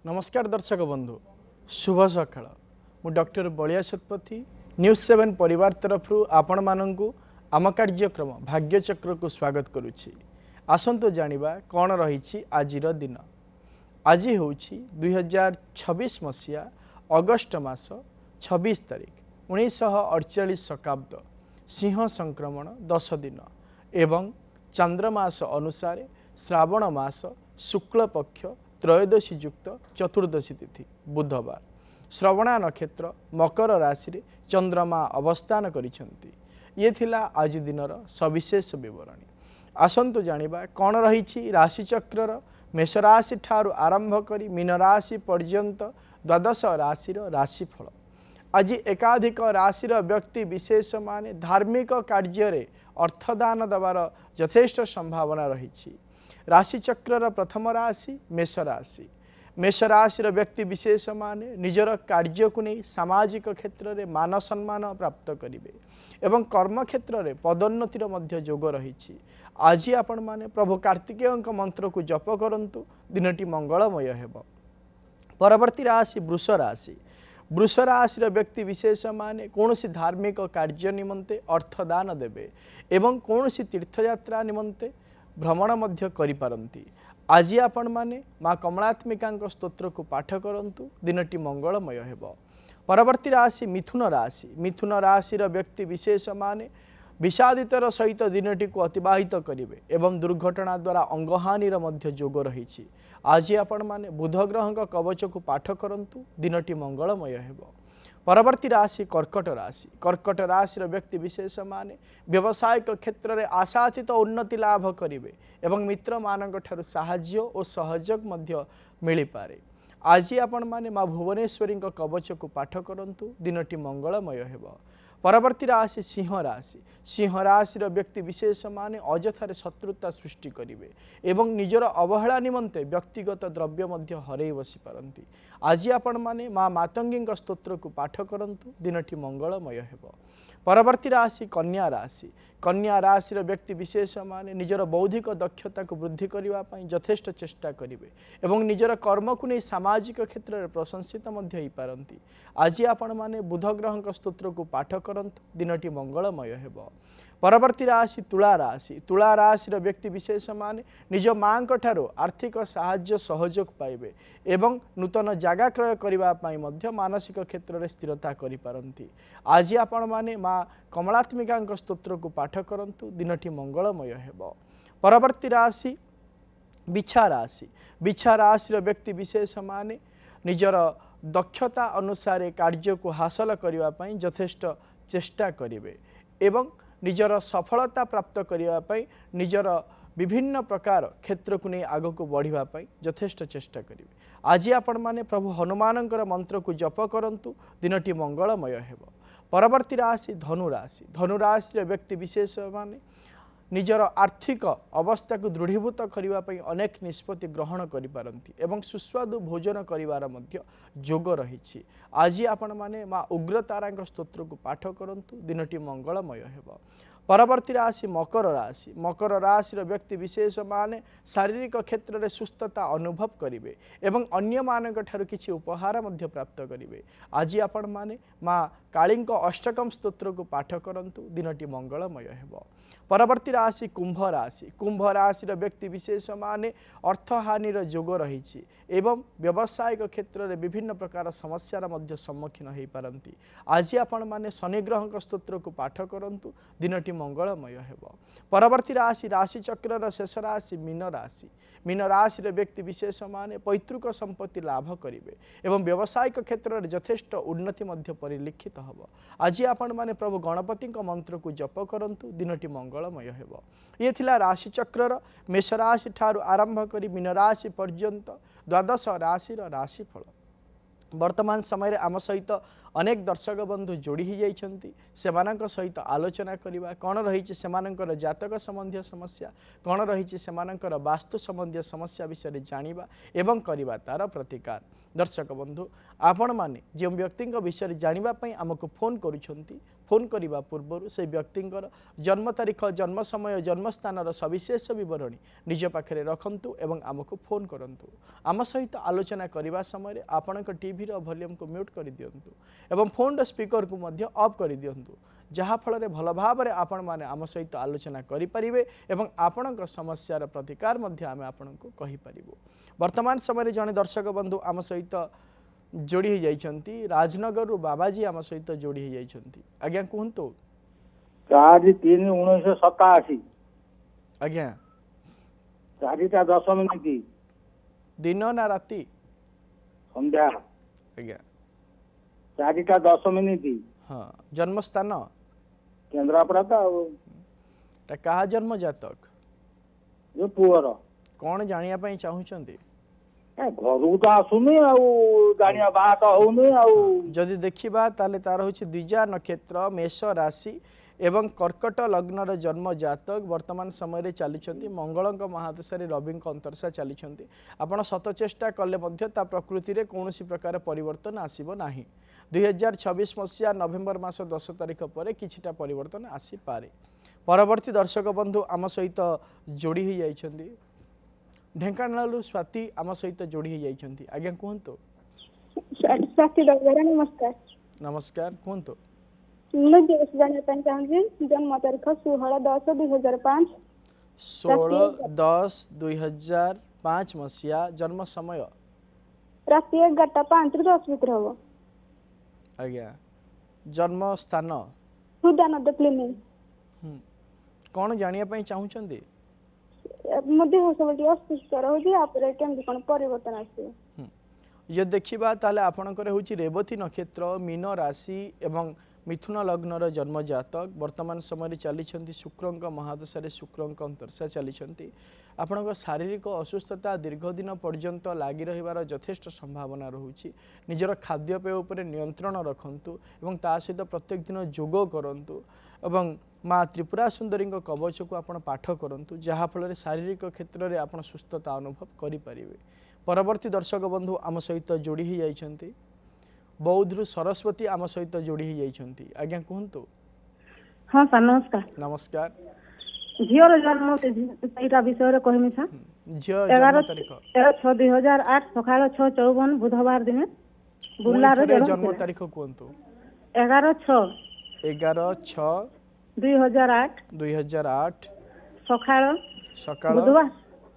नमस्कार दर्शक बंधु शुभ सकाळ मु डॉक्टर बलिया शतपथी न्यूज 7 परिवार तरफ आपण मानंकु आम कार्यक्रम भाग्यचक्र को स्वागत करुछि। आसंतु जानिबा कौन रही आजिर दिन। आज हूँ 2026 मसीहा अगस्ट मास 26 तारिख 1948 शकाब्द सिंह संक्रमण 10 दिन एवं चांद्रमास अनुसार श्रावण मास शुक्ल पक्ष त्रयोदशी युक्त चतुर्दशी तिथि बुधवार श्रवणा नक्षत्र मकर राशि रे चंद्रमा अवस्थान करिसेंती। ये थिला आज दिनर सविशेष विवरणी। आसंतु जानिबा कौन रही राशिचक्र मेष राशि ठारू आरंभ करी मीन राशि पर्यंत द्वादश राशिर राशिफल। आज एकाधिक राशिर व्यक्ति विशेष माने धार्मिक कार्य अर्थदान देवार यथेष्ट संभावना रही। राशिचक्र प्रथम राशि मेष राशि। मेष राशि व्यक्ति विशेष माने निजर कार्य को नहीं सामाजिक क्षेत्र में मान सम्मान प्राप्त करेंगे एवं कर्म क्षेत्र में पदोन्नतिर मध्य जोग रही। आज आपण माने प्रभु कार्तिकेय मंत्र को जप करंतु दिनटी मंगलमय हेब। परवर्ती राशि वृष राशि। वृष राशि व्यक्ति विशेष माने कौन सी धार्मिक कार्य निमंते अर्थदान देवे एवं कौन सी तीर्थयात्रा निमंते भ्रमण मध्य करिपारंती। आज आपण माने माँ कमलात्मिका स्तोत्र को पाठ करंतु दिनटी मंगलमय हेब। परवर्ती राशि मिथुन राशि। मिथुन राशि व्यक्ति विशेष माने विषादितर सहित दिनटी को अतिबाहित करेंगे एवं दुर्घटना द्वारा अंगहानिर मध्य जोग रही। आज आपण माने बुध ग्रह कवच को पाठ करंतु दिनटी मंगलमय हेब। परवर्ती राशि कर्कट राशि। कर्कट राशि व्यक्ति विशेष माने व्यावसायिक क्षेत्र में आशातीत उन्नति लाभ करेंगे एवं मित्र मानक ठारू साहाय्य और सहयोग मध्य मिल पारे। आज आपण माने माँ भुवनेश्वरी कवच को पाठ करंतु दिनटी मंगलमय हेब। परवर्ती राशि सिंह राशि। सिंह राशि व्यक्ति विशेष माने अजथार शत्रुता सृष्टि करेंगे एवं निजर अवहेला निमंते व्यक्तिगत द्रव्य मध्य हरई बसी पारंती। आज आपण माने माँ मातंगी स्तोत्र को पाठ करंतु दिनटी मंगलमय हेब। परवर्ती राशि कन्या राशि। कन्या राशि व्यक्ति विशेष माने निजर बौद्धिक दक्षता को वृद्धि करने यथेष्ट चेष्टा करेंगे एवं निजर कर्म को नहीं सामाजिक क्षेत्र में प्रशंसित मध्य हो पारंती। आज आपण माने बुध ग्रह स्तोत्र को पाठ करंतु दिनटी मंगलमय हेब। परवर्ती राशि तुला राशि। तुला राशि व्यक्ति विशेष माने निज माँ ठारू आर्थिक साहाय्य सहयोग पाइबे एवं नूतन जगह क्रय करने मध्य मानसिक क्षेत्र में स्थिरता करिपारंती। आज आपण माने माँ कमलात्मिका स्तोत्र को पाठ करंतु दिनटी मंगलमय हेब। परवर्ती राशि बिछा राशि। बिछा राशि व्यक्ति विशेष माने निजर दक्षता अनुसार कार्य को हासिल करने यथेष्ट चेष्टा करेंगे एवं निजर सफलता प्राप्त करने निजर विभिन्न प्रकार क्षेत्र को नहीं आग को बढ़ापी यथेष्ट चेष्टा करेंगे। आज आपण माने प्रभु हनुमान मंत्र को जप करंतु दिनटी मंगलमय हेब। परवर्ती राशि धनु राशि। धनु राशि व्यक्ति विशेष माने निजर आर्थिक अवस्था को दृढ़ीभूत करने अनेक निष्पत्ति ग्रहण करिपारंती एवं सुस्वादु भोजन करिवार मध्य जोग रही। आज आपण माने माँ उग्रतारा स्तोत्र को पाठ करंतु दिनटी मंगलमय हेब। परवर्ती राशि मकर राशि। मकर राशि व्यक्ति विशेष माने शारीरिक क्षेत्र में सुस्थता अनुभव करेंगे एवं अन्य मानक ठारू किछि उपहार मध्य प्राप्त करेंगे। आज आपण माने माँ काली अष्टकम स्तोत्र को पाठ करंतु दिनटी मंगलमय हेब। परवर्ती राशि कुंभ राशि। कुंभ राशि व्यक्ति विशेष माने अर्थहानिर जोग रही एवं व्यावसायिक क्षेत्र में विभिन्न प्रकार समस्यार मध्य सम्मुखीन हो पारंती। आज आपण माने शनि ग्रह स्तोत्र को पाठ करंतु दिनटी मंगलमय हेब। परवर्ती राशि राशिचक्र शेष राशि मीन राशि। मीन राशि व्यक्ति विशेष माने पैतृक संपत्ति लाभ करेंगे एवं व्यावसायिक क्षेत्र में यथेष्ट उन्नति मध्य परिलक्षित हम। आज आपण माने प्रभु गणपति मंत्र को जप करंतु दिनटी मंगलमय हेब। ये थिला राशिचक्र मेष राशि ठारू आरंभ करी मीन राशि पर्यंत द्वादश राशि राशिफल। वर्तमान समय आम सहित अनेक दर्शक बंधु जोड़ी ही जाइछंती सेमानक सहित आलोचना करिबा कौन रही सेमानकर जातक संबंधी समस्या कौन रही सेमानकर वास्तु संबंधी समस्या विषय जानिबा एवं करिबा तार प्रतिकार। दर्शक बंधु आपण माने जो व्यक्ति विषय जानापी आमको फोन करुँच फोन करने पूर्व से व्यक्ति जन्म तारीख जन्म समय जन्म स्थान सविशेष बरणी निज पाखे रखु एवं आमको फोन करूँ आम सहित आलोचना करने समय आपण टीवी वॉल्यूम को म्यूट कर दिंतु एवं फोन स्पीकर को ऑफ कर दिंतु जहाँफल भल भाव में आपण मैंने आम सहित आलोचना करें एवं आपण समस्यार प्रतिकार आम आपण को कहीपर। वर्तमान समय जड़े दर्शक बंधु आम सहित जोड़ी हो जाइछंती राजनगर रु बाबाजी आम सहित जोड़ी हो जाइछंती। आज्ञा कहतु 4/3/1987 आज्ञा 4:10 दिन ना राति संध्या आज्ञा 4:10 हाँ जन्म स्थान केन्द्रापड़ा कहा जन्म जातक जो पुअर कौन जानिया चाहूँगी घर को तो आसुनी जानिया बात होनी जदि देखा ताले तार हूँ द्विजा नक्षत्र मेष राशि एवं कर्कट लग्नर जन्म जातक वर्तमान समय चली मंगल महादशा रवि अंतरसा चली आपड़ शत चेष्टा कले प्रकृति में कौन प्रकार परिवर्तन आसब ना 2026 मसीहा नवेम्बर मास 10 तारीख पर किछिटा परिवर्तन आसीपे। परवर्ती दर्शक बंधु आम सहित जोड़ी हो जाइछंती ढेंकानाल स्वाति आम सहित जोड़ी हो जाइछंती। आज्ञा कहतु नमस्कार नमस्कार कहतु जन्म तारीख 16/10/2005 16/10/2005 मसीहा जन्म समय राति 11:05 ରୁ 10 ଭିତରେ ହବ। आज्ञा जन्म स्थान हृदयानंद क्लिनिक कौन जानिया चाहूँगी मध्य सब असुस्थ रहुଛି आपरे केमति कोन परिवर्तन आसी ये देखिबा ताले आपणकर होची रेवती नक्षत्र मीन राशि एवं मिथुन लग्नर जन्म जातक वर्तमान समय चली शुक्रंक महादशा शुक्रंक अंतरसा चली आपण शारीरिक असुस्थता दीर्घदिन पर्यंत लगी रहिबार यथेष्ट संभावना रोचे निजर खाद्यपेय उपर नियंत्रण रखंतु एवं ता सहित प्रत्येक दिन योग करंतु एवं माँ त्रिपुरा सुंदरी कवच को आपण पाठ करंतु जहाँफल शारीरिक क्षेत्र में आप सुस्थता अनुभव करें। परवर्ती दर्शक बंधु आम सहित जोड़ी हो जाइछंती बौद्धु सरस्वती आम सहित जोड़ी हो जाइछंती। आज्ञा कहतु हाँ सर नमस्कार नमस्कार झीर जन्म सहीटा विषय कहमी सर झील जन्म तारीख 13/6/2008 सकाळ 6:54 बुधवार दिन बुल्लार जन्म तारीख कहतु 11/6/2008 सकाळ बुधवार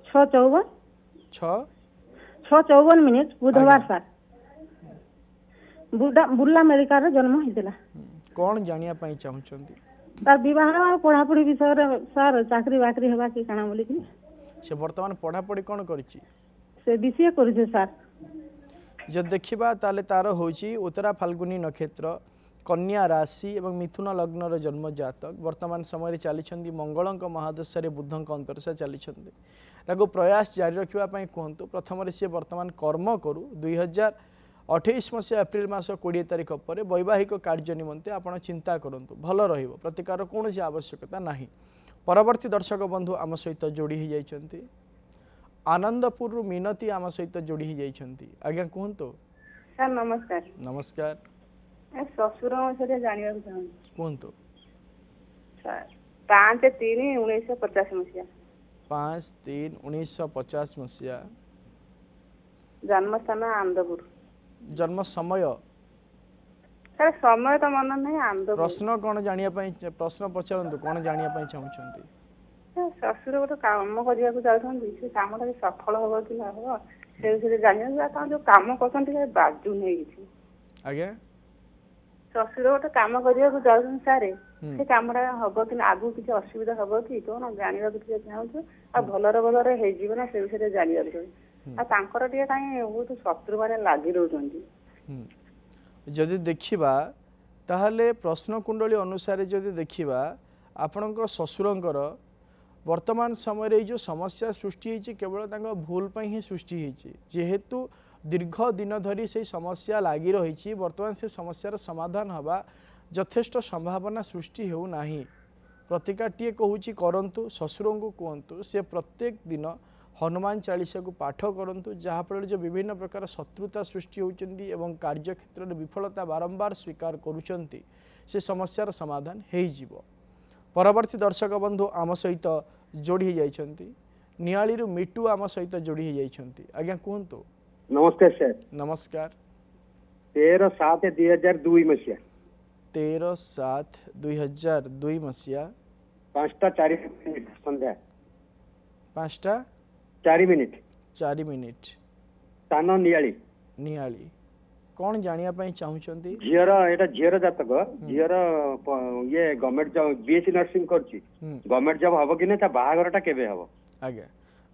6:54 बुधवार सर बुर्ला मेडिकल जन्म होता। कौन जानिया चाहूँगी तार विवाह पढ़ापढ़ी विषय सर चाकरी बाकरी हेबा कि काना बोली से वर्तमान पढ़ापढ़ी कौन करिछि से बीसीए करिছে सर जब देखिबा ताले तार होची उत्तरा फाल्गुनी नक्षत्र कन्या राशि एवं मिथुन लग्नर जन्म जातक वर्तमान समय चली मंगल महादशा बुधक अंतरसा चली प्रयास जारी रखापी कहतु प्रथम सी वर्तमान कर्म करू 2028 मसीहा एप्रिल मास 20 तारीख पर वैवाहिक कार्य निमंते आपण चिंता करूँ भल रहिबो प्रतिकार कौन आवश्यकता नहीं। परवर्ती दर्शक बंधु आम सहित जोड़ी हो जाइछंती आनंदपुर मिनती आम सहित जोड़ी हो जाइछंती। आज्ञा कहतु सर नमस्कार नमस्कार ससुर विषय जानवा कहतु 5/3/1950 मसीहा 5/3/1950 मसीहा जन्म स्थान आनंदपुर जन्म समय सर समय तो मन नहीं आनंदपुर प्रश्न कौन जानिया प्रश्न पचारतु कौन जानिया चाहूँगी शशुर गोटे काम करने जाऊँगी से कम सफल हम कि ना हम से विषय जानवा जो कम कर बाजू नहीं आज्ञा शशुर गोटे कम करने जाऊँ सारे से कमटा हम कि आगू किसी असुविधा हम कि कौन जानवा चाहूँ आ भलर भलर हो से विषय जानवा कहीं बहुत शत्रु मैंने लगी रोच जदि देखिबा ताहले प्रश्न कुंडली अनुसार जदि देखिबा आपणक ससुरंकर वर्तमान समय जो समस्या सृष्टि होती केवल तांको भूल पर ही सृष्टि होती जेहेतु दीर्घ दिन धरी से समस्या लगी रही वर्तमान से समस्यार समाधान हवा यथेष्ट संभावना सृष्टि हो नहीं। प्रतिकार टी कहूँ करंतु ससुर को कहतु से प्रत्येक दिन हनुमान चालीसा को पाठ करूँ जहाँफल जो विभिन्न प्रकार शत्रुता सृष्टि होती और कार्य क्षेत्र में विफलता बारंबार स्वीकार करुँच से समस्यार समाधान हो परवर्ती दर्शक बंधु आम सहित जोड़ी जाइछंती नियाली मिटू आम सहित जोड़ी जाइछंती आज्ञा कहतु नमस्कार सर नमस्कार 13/7/2002 मसीहा 13/7/2002 मसीहा 5:04 संध्या 5:04 स्थान नियाली नियाली कौन जानिया पई चाहुचंती झीर एटा झीर जातक झीर ये गवर्नमेंट जॉब बीएससी नर्सिंग करची गवर्नमेंट जॉब हबो कि नै ता बाहागरटा केबे हबो आज्ञा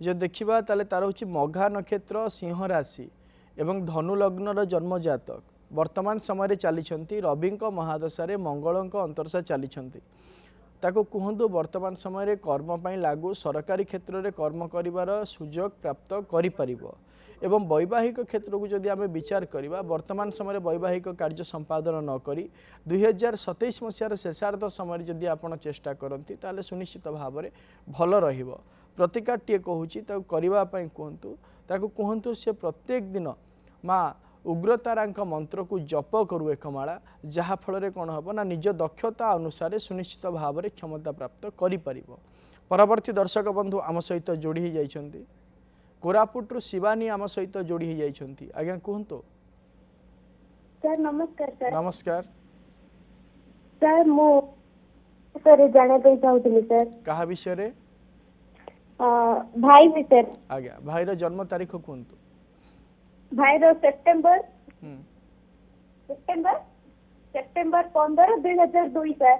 जो देखा ताले तार हूँ मघा नक्षत्र सिंह राशि एवं धनु लग्नर जन्म जातक वर्तमान समय चली रवि महादशा मंगल अंतरशा चली ताको कहतु वर्तमान समय कर्म पर लागू सरकारी क्षेत्र में कर्म कर सुजोग प्राप्त करिपरिबो एवं वैवाहिक क्षेत्र को जदि आम विचार करवा वर्तमान समय वैवाहिक कार्य संपादन नक 2027 मसीहार शेषार्ध समय जदि आप चेष्टा करती ताले सुनिश्चित भाव में भल रहिबो प्रतिकारटे कहूँ करने कहतु ताकू कहतु से प्रत्येक दिन माँ उग्रतारा मंत्र को जप करू एक माला जहाँफल कौन हम ना निज दक्षता अनुसार सुनिश्चित भाव में क्षमता प्राप्त करिपर परवर्ती दर्शक बंधु आम सहित जोड़ी जाइछंती कोरापुट शिवानी आम सहित जोड़ी जाइछंती आज्ञा कहतु सर नमस्कार सर नमस्कार सर मु सर जाना पे चाहूଥିଲି सर कहा विषय रे भाई विषय आज्ञा भाईर जन्म तारीख कहतु भाईर सेप्टेम्बर 15/2002 सर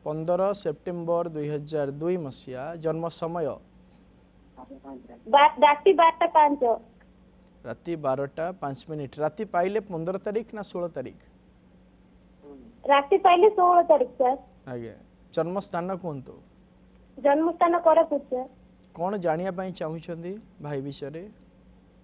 15 सेप्टेम्बर 2002 मसीहा जन्म समय राति 12:05 राति 12:05 राति पाइले 15 तारीख ना 16 तारीख राति पाइले 16 तारीख सर आज्ञा जन्म स्थान कहतु जन्म स्थान कोरापुट सर कौन जानिया पई चाहुछंदी भाई विषय रे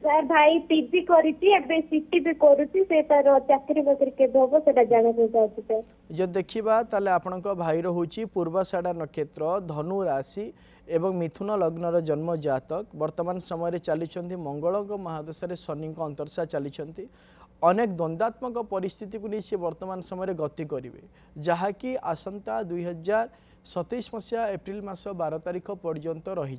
सर भाई पीजी करिछि एबे सीटी भी करूछि से तार चाकरी बाकरी के होबो सेटा जाने पे चाहछि सर जो देखिबा ताले आपनक भाईर होची पूर्वाषाढ़ा नक्षत्र धनु राशि एवं मिथुन लग्नर जन्म जातक वर्तमान समय चली मंगल महादशा शनि अंतरशा चली अनेक द्वंद्वात्मक परिस्थिति को नहीं वर्तमान समय गति करेंगे जहाँकि आसंता 2027 मसीहा एप्रिल मास 12 तारीख पर्यंत रही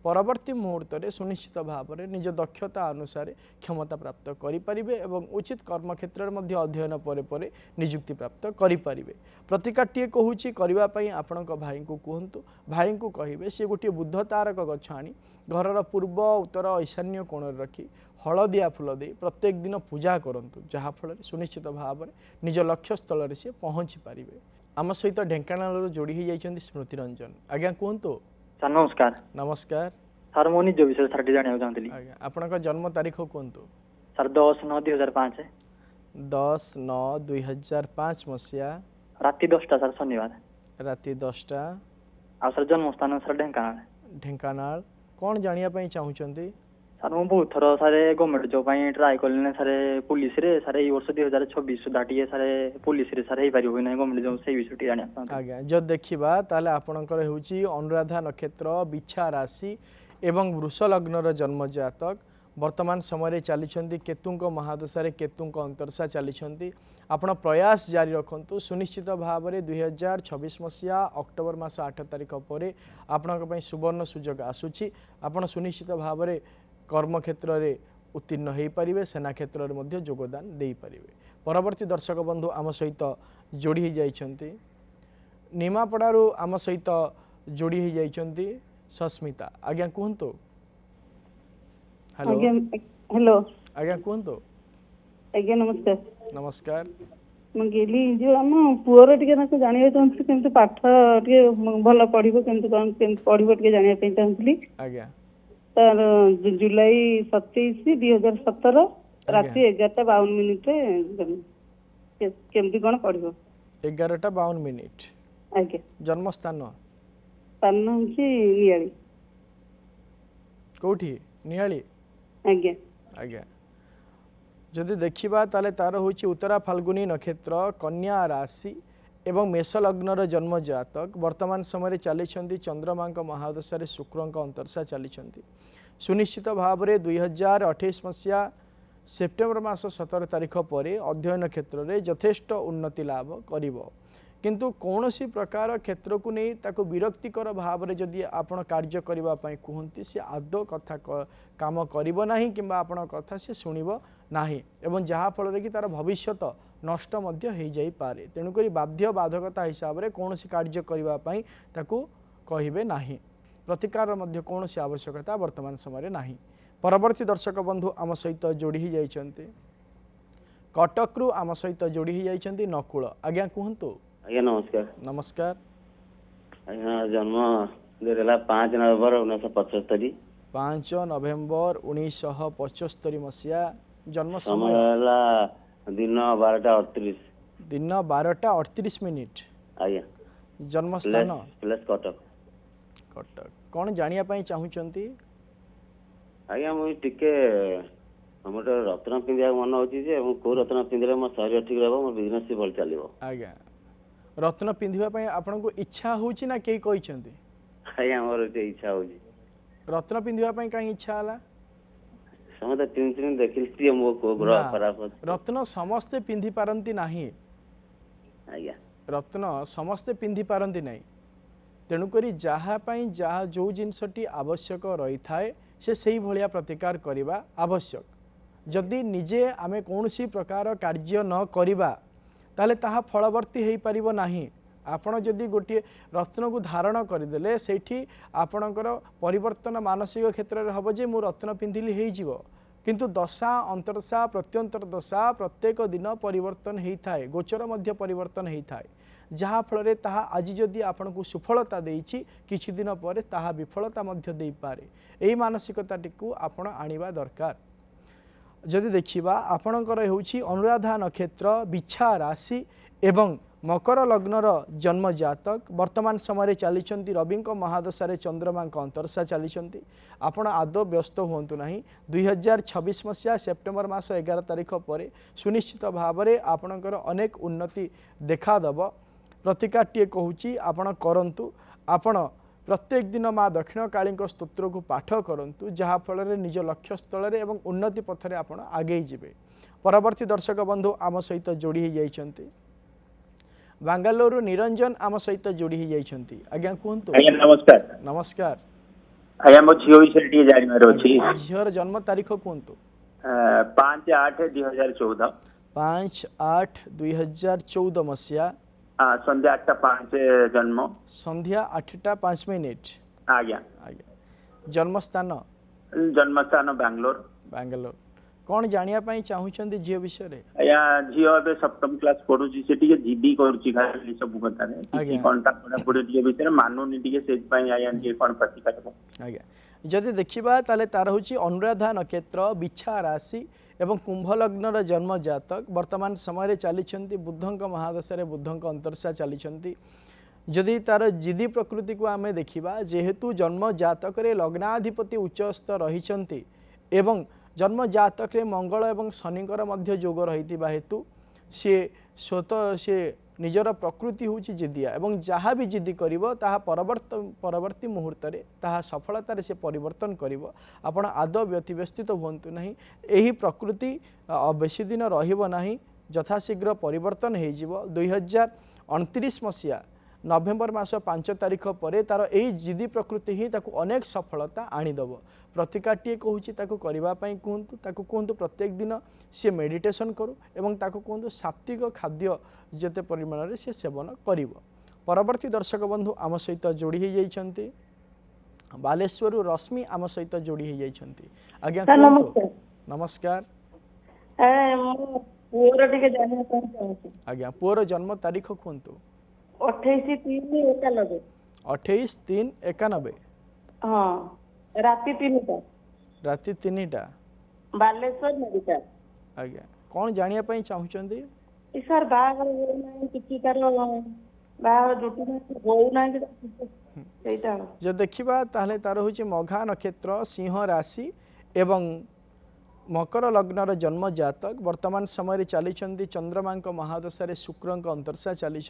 परवर्ती मुहूर्त में सुनिश्चित भाव में निज दक्षता अनुसार क्षमता प्राप्त करें और उचित कर्म क्षेत्र में अध्ययन पर निजुक्ति प्राप्त करें प्रतिकारटे कहूँ करने आपण भाई को कहतु भाई को कहे सी गोटे बुद्ध तारक गछ आनी घर पूर्व उत्तर ईशान्य कोण रखी हलदिया फूल दे प्रत्येक दिन पूजा करूँ जहाँफल सुनिश्चित भाव में निज लक्ष्य स्थल में सी पहुँची पारे आम सहित ढेंकानाल जोड़ी जाइछंती स्मृति रंजन आज्ञा कहतु सर नमस्कार नमस्कार सर मो निज विषय सर जाना चाहती आज्ञा आपनका जन्म तारीख कहतु सर 10/9/2005 10/9/2005 मसीहा राति 10टा सर शनिवार राति 10टा आ सर जन्म स्थान सर ढेंकानाल कौन जानिया पई चाहुचंती सर मु बहुत थर सर गवर्नमेंट जॉब ट्राए कले सर पुलिस रे सर ए वर्ष 2026 सुधा टी सर पुलिस रे सर हे पारिबो नै गवर्नमेंट जॉब से विषय जानिया चाहती आज्ञा जो देखिबा ताले आपनकर हेउची अनुराधा नक्षत्र बिछा राशि एवं वृष लग्नर जन्म जातक वर्तमान समय चली केतुंक महादशा केतुंक अंतरशा चली आपण प्रयास जारी रखु सुनिश्चित भाव में 2026 मसीहा अक्टोबर मास 8 तारीख पर आपण सुवर्ण सुजोग आसूची आपण सुनिश्चित भाव में कर्म क्षेत्र में उत्तीर्ण हो पारे सेना क्षेत्र में योगदान दे पारे परवर्ती दर्शक बंधु आम सहित जोड़ी जाइछंती निमापड़ारू आम सहित जोड़ी जाइछंती सस्मिता आज्ञा कहतु हेलो हेलो आज्ञा कहतु आज्ञा नमस्कार नमस्कार मुझे जो आम पुअर टे जाना चाहूँ केमती पाठ टे भल पढ़ो केमती कौन पढ़ो टे जाना चाहूँगी आज्ञा तार जुलाई 27/2017 राति 11:52 केमती कौन पढ़ो 11:52 आज्ञा जन्म स्थान स्थान हूँ नियाली कौटी नियाली आज्ञा आज्ञा जदि देखिबा ताले तार होची उत्तरा फाल्गुनी नक्षत्र कन्या राशि एवं मेष लग्नर जन्म जातक वर्तमान समय चली चंद्रमा महादशा शुक्र अंतरशा चली सुनिश्चित भाव में 2028 मसीहा सेप्टेम्बर मास 17 तारिख पर अध्ययन क्षेत्र में यथेष्ट उन्नति लाभ करिवो किंतु कौन सी प्रकार क्षेत्र को नहीं ताको विरक्तिकर भाव में जदि आपण कार्य करबा पई कहंती से आदौ कथा काम करिवो नाही किंबा आपण कथा से सुनिवो नाही एवं जहा फल कि तार भविष्यत नष्ट मध्य हो जाई पारे तेणुक बाध्य बाधकता हिसाब से कौन सी कार्य करबा पई ताको कहिबे नाही प्रतिकार मध्य कौन सी आवश्यकता वर्तमान समय नाही। परवर्ती दर्शक बंधु आम सहित जोड़ी ही जाइछन्ते कटक रु आम सहित जोड़ी ही जाइछन्ते नकुल आज्ञा कहंतु। आज्ञा नमस्कार। नमस्कार आज्ञा जन्म देला 5 नवेम्बर 1975 5 नवेम्बर 1975 मसीहा जन्म समय दिन 12:38 दिन 12:38 मिनिट आज्ञा जन्म स्थान प्लेस कटक कटक कौन जानिया पई चाहुचंती आज्ञा मुझे टिके हमर रत्न पिंधिया मन होची जे को रत्न पिंधिले मो शरीर ठीक रहबो मो बिजनेस भी भल चलिबो। आज्ञा रत्न पिंधिबा पई आपन को इच्छा होची ना केई कहिचंती आज्ञा मोर ते इच्छा होची रत्न पिंधिबा पई काई इच्छा हला समते तीन देखिलती मो को ग्रह खराब रत्न समस्त पिंधि पारंती नाही आज्ञा रत्न समस्त पिंधि पारंती नाही तेणुकरी जहाँ जहाँ जो जिनसटी आवश्यक रही थाए से सही भलिया प्रतिकार करिबा आवश्यक जदि निजे आमे कौनसी प्रकार कार्य न करिबा ताले ताहा फलवर्ती हेई परिबो नाही। आपण जदि गोटे रत्न को धारण करदेले सेठी आपणकर परिवर्तन मानसिक क्षेत्र में हम जे मु रत्न पिंधिली हेई जीवो किंतु दशा अंतरशा प्रत्यंतर दशा प्रत्येक दिन परिवर्तन हेई थाए गोचर मध्य परिवर्तन हेई थाए जहाँ फल ताहा आज जदि आपन को सुफलता देइछि किछि दिन पर ताहा विफलता मध्य देई पारे एही मानसिकताटी को आपण आनिबा दरकार। जदि देखिबा आपणकर हेउछि अनुराधा नक्षत्र बिछा राशि एवं मकर लग्नर जन्म जातक वर्तमान समय चली रवि महादशा चंद्रमा अंतरशा चली आपण आदौ व्यस्त हूँ ना 2026 मसीहा सेप्टेम्बर मास 11 तारिख पर सुनिश्चित भाव में आपणकर अनेक उन्नति देखादेव प्रतिकारटे कहूँ आपण करंतु आपण प्रत्येक दिन माँ दक्षिण काली स्तोत्र को पाठ करूँ जहाँफल निज लक्ष्य स्थल एवं उन्नति पथरे आपण आगे जीवे। परवर्ती दर्शक बंधु आम सहित जोड़ी जाइछन्ति बांगालोर निरंजन आम सहित जोड़ी जाइछन्ति आज्ञा कहंतु। आज्ञा नमस्कार। नमस्कार आज्ञा मो झियो विषय टिके जानिबार अछि झियोर जन्म तारीख कहंतु 5/8/2014 5/8/2014 मसीहा संध्या 8:05 जन्म संध्या 8:05 आज्ञा आज्ञा जन्मस्थान बेंगलोर बेंगलोर कौन जानिया पई चाहुचंदी झियो विषय रे आज्ञा झियो बे सप्तम क्लास पढुची से टिके जीडी करूची खाली सब कथा रे कोनटा पढा पढे टिके विषय मानुनी टिके सेज पई आज्ञा टिके कोन प्रतिकार आज्ञा जदि देखिबा ताले तार होची अनुराधा नक्षत्र बिछा राशि एवं कुंभ लग्नर जन्म जातक वर्तमान समय चली बुद्धंक महादशा बुद्धंक अंतरशा चली जदि तार जिदी प्रकृति को आमे देखिबा जेहेतु जन्म जातक रे लग्नाधिपति उच्चस्थ रहिचंती एवं जन्म जातक रे मंगल एवं शनिकर मध्य जोग रहितिबा हेतु सी स्वतः सी निजर प्रकृति होची जिदिया एवं जहाँ भी जिदी करिवो ताहा परवर्ती मुहूर्त रे ताहा सफलता रे से परिवर्तन करिवो आपण आदौ व्यतिव्यस्थित हुंतु नहीं एही प्रकृति बेसी दिन रहिबो नहीं यथाशीघ्र परिवर्तन हो जिवो 2029 मसीहा नवेम्बर मास 5 तारिख पर तार यही जिदी प्रकृति ही ताकू अनेक सफलता आनीदेव प्रतिकारटे कहूँ ताकू करने कहतु ताकू कहतु प्रत्येक दिन सी मेडिटेशन करू एवं ताकू कहतु सात्विक खाद्य जेते परिमाण रे सी सेवन करिवो। परवर्ती दर्शक बंधु आम सहित जोड़ी जाइछन्ति बालेश्वर रश्मि आम सहित जोड़ी जाइछन्ति आज्ञा कहतु। नमस्कार आज्ञा पुअर जन्म तारीख कहतु 28/3/91 28/3/91 हाँ राति 3टा राति 3टा बालेश्वर मेडिकल आज्ञा कौन जानिया पई चाहुचंदी सर बाहर हो नाही किछि तार बाहर जुटू नाही हो नाही सेटा जो देखिबा ताहले तार होची मघा नक्षत्र सिंह राशि एवं मकर लग्नर जन्म जातक वर्तमान समय चली चंद्रमा महादशा शुक्र अंतरशा चली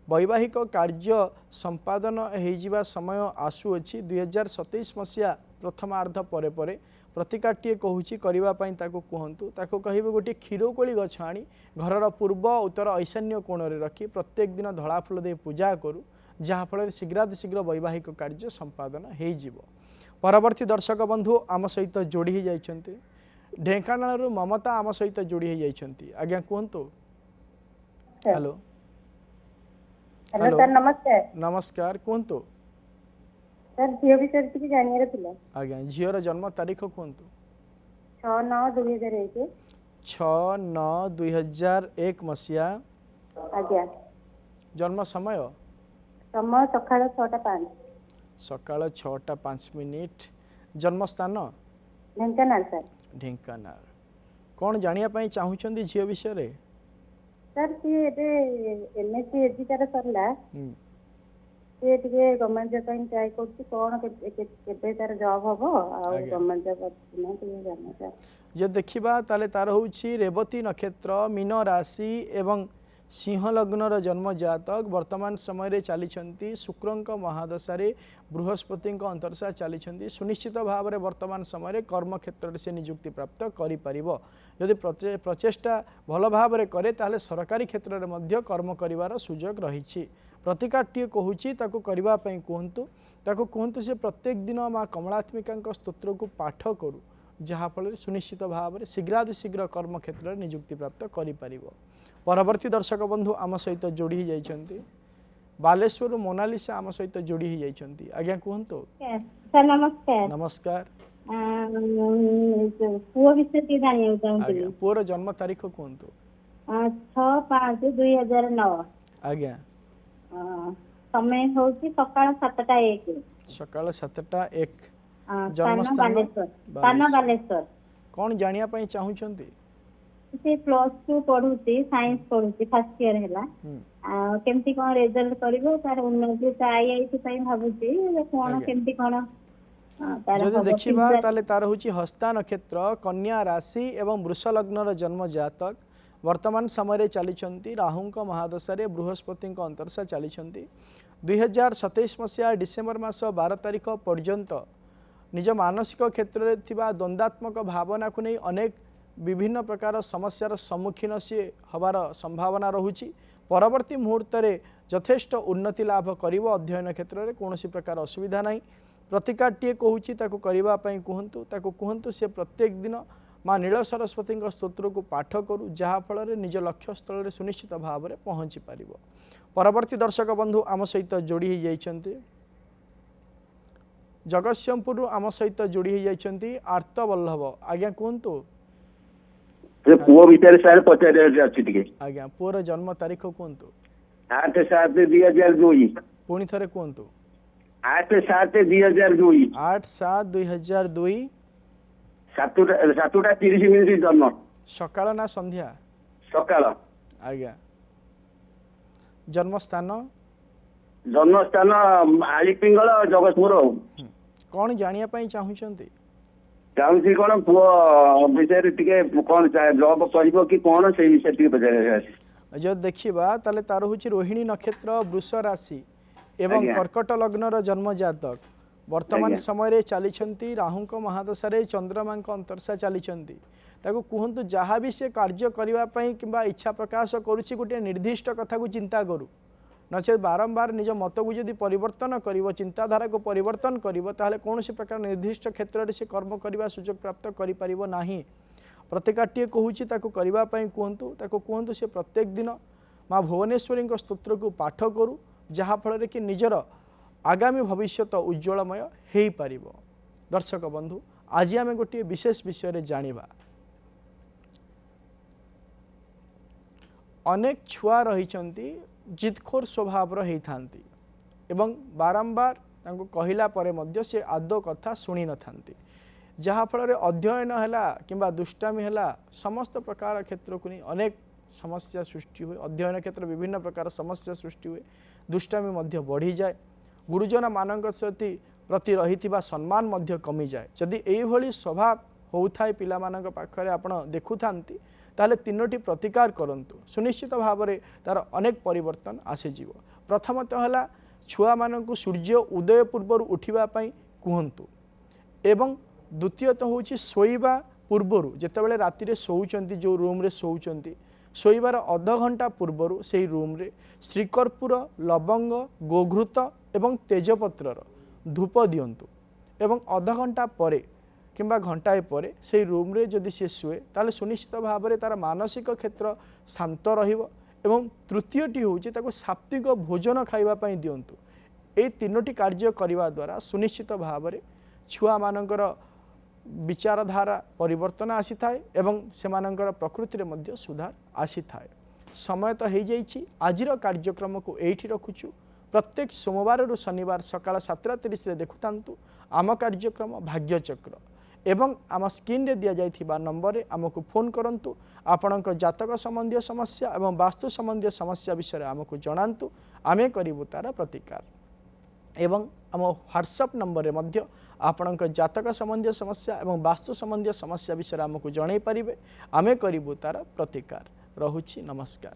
वैवाहिक कार्य संपादन हो समय आसुअछि 2027 मसीहा प्रथमार्ध परे परे प्रतिकारटीए कहूँ करने ताको कहतु ताको कहे गोटे क्षीरकोली गछ आनी घरर पूर्व उत्तर ईशान्य कोण में रखी प्रत्येक दिन धला फूल दे पूजा करू जहाँफल शीघ्रातिशीघ्र वैवाहिक कार्य संपादन हो। परवर्ती दर्शक बंधु आम सहित जोड़ी जाइछन्ति ढेंकानाल ममता आम सहित जोड़ी जाइछन्ति। आज्ञा कहतु। हेलो हेलो सर नमस्कार। नमस्कार कहतु सर झील विषय किसी जानिए थिला। आज्ञा झीर जन्म तारीख कहतु। 6/9/2001। 6/9/2001 मसीहा। आज्ञा जन्म समय समय सकाळ 6:05। सकाळ 6:05। जन्म स्थान ढेंकानाल सर। ढेंकानाल। कौन जानिया पाई चाहुचंदी झील विषय रे? सर सी एमएससी एजुकेटर सरला सी टिके गवर्नमेंट जॉब ପାଇଁ ट्राई करछि कोन केबे तार जॉब हबो आ गवर्नमेंट जॉब ना टिके जानना सर। जे देखिबा ताले तार होउछि रेवती नक्षत्र मीन राशि एवं सिंह लग्नर जन्म जातक वर्तमान समय रे चली शुक्रंक महादशा बृहस्पति अंतरशा चली सुनिश्चित भाव में वर्तमान समय कर्म क्षेत्र से नियुक्ति प्राप्त करि प्रचेष्टा भल भाव में करे ताले सरकारी क्षेत्र में कर्म करिवार सुजोग रही। प्रतिकारटीए कहूँ ताको करबा पई कहतु से प्रत्येक दिन माँ कमलात्मिका स्तोत्र को पाठ करू जहाँफल सुनिश्चित भाव में शीघ्रातिशीघ्र कर्म क्षेत्र में नियुक्ति प्राप्त करि। परवर्ती दर्शक बंधु आम सहित जोड़ी जाइछन्ति बालेश्वर मोनालिसा आम सहित जोड़ी जाइछन्ति। आज्ञा कहतु। सर नमस्कार। नमस्कार। पुओ विषय के जानिए चाहूँ। पुओर जन्म तारीख कहतु। 6/5/2009। आज्ञा समय होची सकाळ 7:01। सकाळ 7:01। जन्म स्थान बालेश्वर। कौन जानिया पाई चाहुचंती? से +2 पढुची साइंस पढुची फर्स्ट ईयर हैला केमती कोन रिजल्ट करिवो तार उन्नति से आईआईटी पई भाबुची कोन केमती कोन जदि देखिबा ताले तार होची हस्ता नक्षत्र कन्या राशि एवं वृष लग्नर जन्म जातक वर्तमान समय चली राहुंक महादशा बृहस्पति अंतरशा चली 2027 मसीहा डिसेम्बर मास 12 तारिख पर्यंत निज मानसिक क्षेत्र में थिबा द्वंद्वात्मक भावना को नहीं अनेक विभिन्न प्रकार समस्यार सम्मुखीन सी हबार संभावना रहुछि। परवर्ती मुहूर्त में यथेष्ट उन्नति लाभ करिवो अध्ययन क्षेत्र में कौन प्रकार असुविधा नहीं। प्रतिकारटीए कहूँ ताको करबा पई कहतु से प्रत्येक दिन माँ नील सरस्वती स्तोत्र को पाठ करू जहाँफल निज लक्ष्य स्थल में सुनिश्चित भाव में पहुँची पार। परवर्ती दर्शक बंधु आम सहित जोड़ी जाइछन्ति जगतसिंहपुर आम सहित जोड़ी जाइछन्ति आर्तवल्लभ। आज्ञा कहतु। पुओ विचार सार पचारे अछि टिके। आज्ञा पुओर जन्म तारीख कहतु। 8/7/2002। पुणी थरे कहतु। 8/7/2002। 8/7/2002। 7:30 जन्म। सकाळ ना संध्या? सकाळ। आज्ञा जन्म स्थान आलिपिंगल जगतपुर। कौन जानिया पाई चाहुचंती? चाहूँ कौन पुओ विषय टिके कौन जॉब करिवो कि कौन से विषय टिके पचारे। जो देखिबा ताले तार होची रोहिणी नक्षत्र वृष राशि एवं कर्कट लग्नर जन्म जातक वर्तमान समय चली राहुंक महादशा चंद्रमा अंतरशा चली कहतु जहाँ भी से कार्य करने कि इच्छा प्रकाश करुच्ची गोटे निर्दिष्ट कथा को चिंता करू नचे बारंबार निज मत को जदि परिवर्तन कर चिंताधारा को परिवर्तन कर कौन प्रकार निर्दिष्ट क्षेत्र में से कर्म करने सुजोग प्राप्त करें। प्रतिकारटीए कहूँ करने कहतु से प्रत्येक दिन माँ भुवनेश्वरी स्तोत्र को पाठ करू जहाँफल कि निजर आगामी भविष्य उज्ज्वलमय हो पार। दर्शक बंधु आज आम गोटे विशेष विषय जानिबा। अनेक छुआ रही जिदखोर स्वभाव होती एवं बारंबार कहला परे मध्य से आदौ कथा शुणी न थांती जहाँफल अध्ययन है कि दुष्टामी है समस्त प्रकार क्षेत्र को नहीं अनेक समस्या सृष्टि हुए। अध्ययन क्षेत्र विभिन्न प्रकार समस्या सृष्टि हुए दुष्टामी मध्य बढ़ी जाए गुरुजन मानक प्रति रही सम्मान मध्य कमी जाए। जदि यही स्वभाव होता है पिला मानक पाखरे आपण देखु थांती ताले तीनोटी प्रतिकार करंतु सुनिश्चित भाव में तार अनेक परिवर्तन आसीज। प्रथमतः है छुआ मानक सूर्य उदय पूर्व उठा कहतु एवं द्वितीयतः होची शोइबा पूर्वरु जेतेबेले राति रे सोउचंती जो रूम रे सोउचंती शोइबार अध घंटा पूर्वरु सेही रूम रे श्रीकर्पूर लवंग गोघृत एवं तेजपत्रर धूप दियंतु एवं अध घंटा परे किंबा घंटाए परे से रूम रे जदि से शुए ताले सुनिश्चित भाव में तार मानसिक क्षेत्र शांत रहिबो एवं तृतीयटी होची ताको सात्विक भोजन खाइबा पई दियंतु ए तीनोटी कार्य करिवा द्वारा सुनिश्चित भाव में छुआ मानकर विचारधारा परिवर्तन आसी थाए एवं सेमानकर प्रकृति रे मध्य सुधार आसी थाए। समय तो हो जाइछि आजिर कार्यक्रम को एठी रखुछु प्रत्येक सोमवार रु शनिवार सकाळ 7:30 रे देखुतांतु आम कार्यक्रम भाग्यचक्र एवं आम स्क्रीन रे दिया जाइथिबा नंबर रे आमको फोन करंतु आपणक जातक संबंधी समस्या एवं वास्तु संबंधी समस्या विषय आमको जणांतु आमे करिबु तार प्रतिकार एवं आम व्हाट्सएप नंबर रे मध्य आपणक जातक संबंधी समस्या एवं वास्तु संबंधी समस्या विषय आमको जणाई पारिबे आमे करिबु तार प्रतिकार। रहुछि नमस्कार।